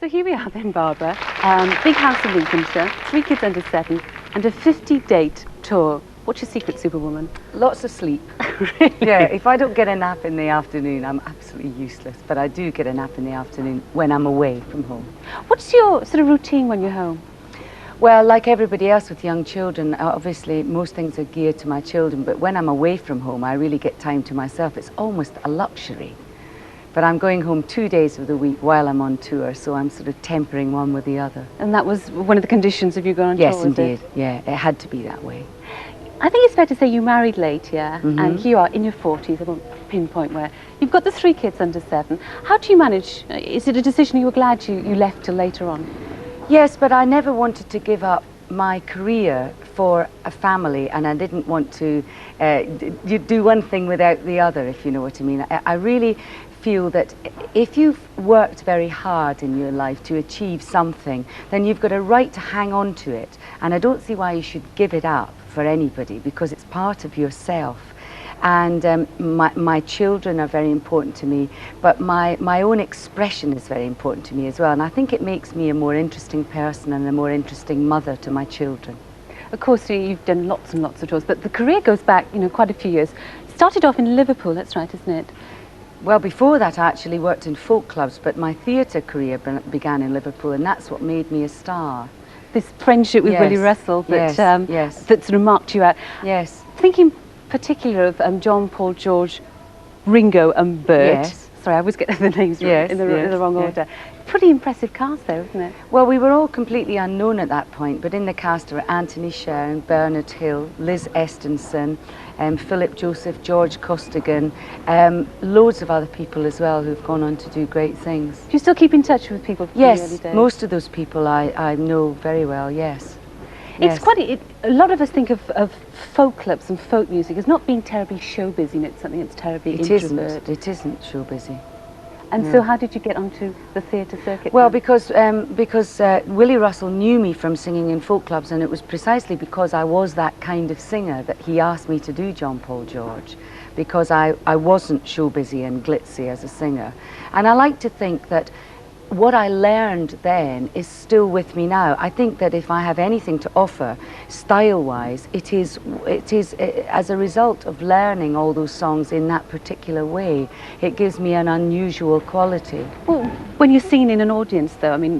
So here we are then, Barbara. Big house in Lincolnshire, 3 kids under 7, and a 50-date tour. What's your secret, Superwoman? Lots of sleep. Really? Yeah, if I don't get a nap in the afternoon, I'm absolutely useless. But I do get a nap in the afternoon when I'm away from home. What's your sort of routine when you're home? Well, like everybody else with young children, obviously most things are geared to my children, but when I'm away from home, I really get time to myself. It's almost a luxury. But I'm going home 2 days of the week while I'm on tour, so I'm sort of tempering one with the other. And that was one of the conditions of you going on tour, Yes, indeed. Yeah, it had to be that way. I think it's fair to say you married late, yeah? And here you are in your 40s, I won't pinpoint where. You've got the 3 kids under 7. How do you manage? Is it a decision you were glad you left till later on? Yes, but I never wanted to give up my career for a family, and I didn't want to do one thing without the other, if you know what I mean. I really feel that if you've worked very hard in your life to achieve something, then you've got a right to hang on to it. And I don't see why you should give it up for anybody, because it's part of yourself. And my children are very important to me, but my own expression is very important to me as well. And I think it makes me a more interesting person and a more interesting mother to my children. Of course, you've done lots and lots of tours, but the career goes back, quite a few years. Started off in Liverpool, that's right, isn't it? Well, before that I actually worked in folk clubs, but my theatre career began in Liverpool, and that's what made me a star. This friendship with Yes, Willie Russell that, yes. that sort of marked you out. Yes. Thinking particular of John, Paul, George, Ringo and Bert. Yes. Sorry, I always get the names in the wrong order. Pretty impressive cast though, isn't it? Well, we were all completely unknown at that point, but in the cast were Anthony Sharon, Bernard Hill, Liz Estenson, Philip Joseph, George Costigan, loads of other people as well who've gone on to do great things. Do you still keep in touch with people from the early Yes, days? most of those people I know very well, yes. It's quite, a lot of us think of folk clubs and folk music as not being terribly show busy, and it's something that's terribly introvert. It isn't show busy. And so how did you get onto the theatre circuit? Well, then? because Willie Russell knew me from singing in folk clubs, and it was precisely because I was that kind of singer that he asked me to do John, Paul, George, because I wasn't show busy and glitzy as a singer. And I like to think that what I learned then is still with me now. I think that if I have anything to offer, style-wise, it is as a result of learning all those songs in that particular way. It gives me an unusual quality. Well, when you're singing in an audience, though, I mean,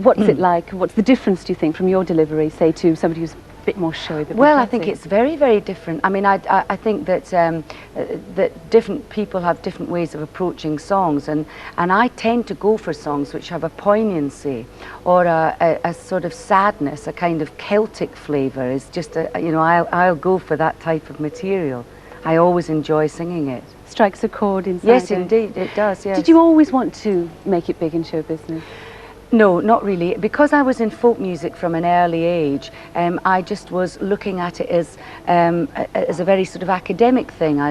what's it like? What's the difference, do you think, from your delivery, say, to somebody who's a bit more showy? Well, I think it's very, very different. I mean, I think that that different people have different ways of approaching songs, and I tend to go for songs which have a poignancy or a sort of sadness, a kind of Celtic flavour. Is just I'll go for that type of material. I always enjoy singing it. Strikes a chord inside. Yes, indeed, it does. Yes. Did you always want to make it big in show business? No, not really. Because I was in folk music from an early age, I just was looking at it as a very sort of academic thing. I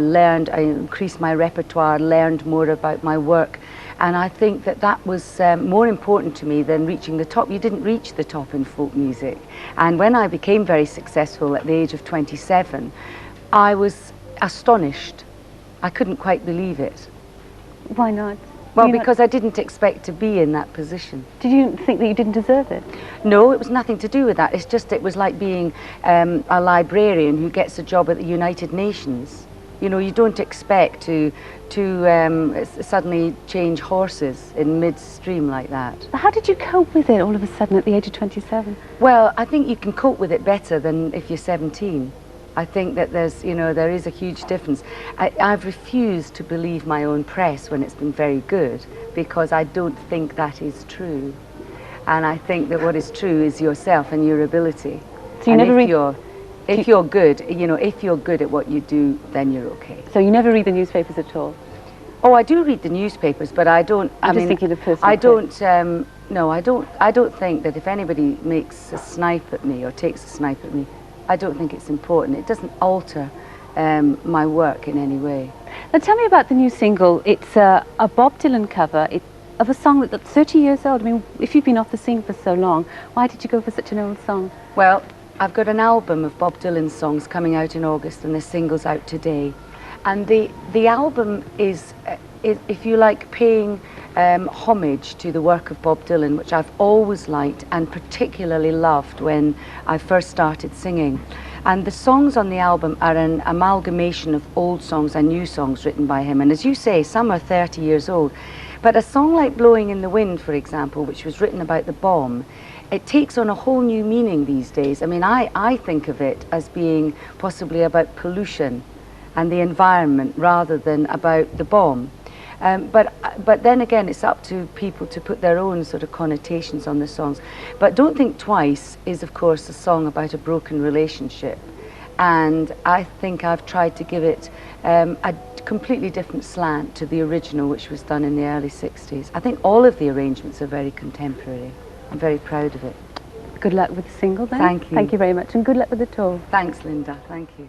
increased my repertoire, learned more about my work, and I think that was more important to me than reaching the top. You didn't reach the top in folk music. And when I became very successful at the age of 27, I was astonished. I couldn't quite believe it. Why not? Well, because I didn't expect to be in that position. Did you think that you didn't deserve it? No, it was nothing to do with that. It's just, it was like being a librarian who gets a job at the United Nations. You know, you don't expect to suddenly change horses in midstream like that. How did you cope with it all of a sudden at the age of 27? Well, I think you can cope with it better than if you're 17. I think that there is a huge difference. I've refused to believe my own press when it's been very good, because I don't think that is true. And I think that what is true is yourself and your ability. So you never if you're good, if you're good at what you do, then you're okay. So you never read the newspapers at all? Oh, I do read the newspapers, but I don't. I'm just thinking of personal. I don't. No, I don't. I don't think that if anybody makes a snipe at me or takes a snipe at me, I don't think it's important. It doesn't alter my work in any way. Now tell me about the new single. It's a Bob Dylan cover of a song that's 30 years old. I mean, if you've been off the scene for so long, why did you go for such an old song? Well, I've got an album of Bob Dylan songs coming out in August, and the single's out today. And the album is, if you like, paying homage to the work of Bob Dylan, which I've always liked and particularly loved when I first started singing. And the songs on the album are an amalgamation of old songs and new songs written by him. And as you say, some are 30 years old. But a song like Blowing in the Wind, for example, which was written about the bomb, it takes on a whole new meaning these days. I mean, I think of it as being possibly about pollution and the environment rather than about the bomb. But then again, it's up to people to put their own sort of connotations on the songs. But Don't Think Twice is, of course, a song about a broken relationship. And I think I've tried to give it a completely different slant to the original, which was done in the early 60s. I think all of the arrangements are very contemporary. I'm very proud of it. Good luck with the single then. Thank you. Thank you very much, and good luck with the tour. Thanks, Linda. Thank you.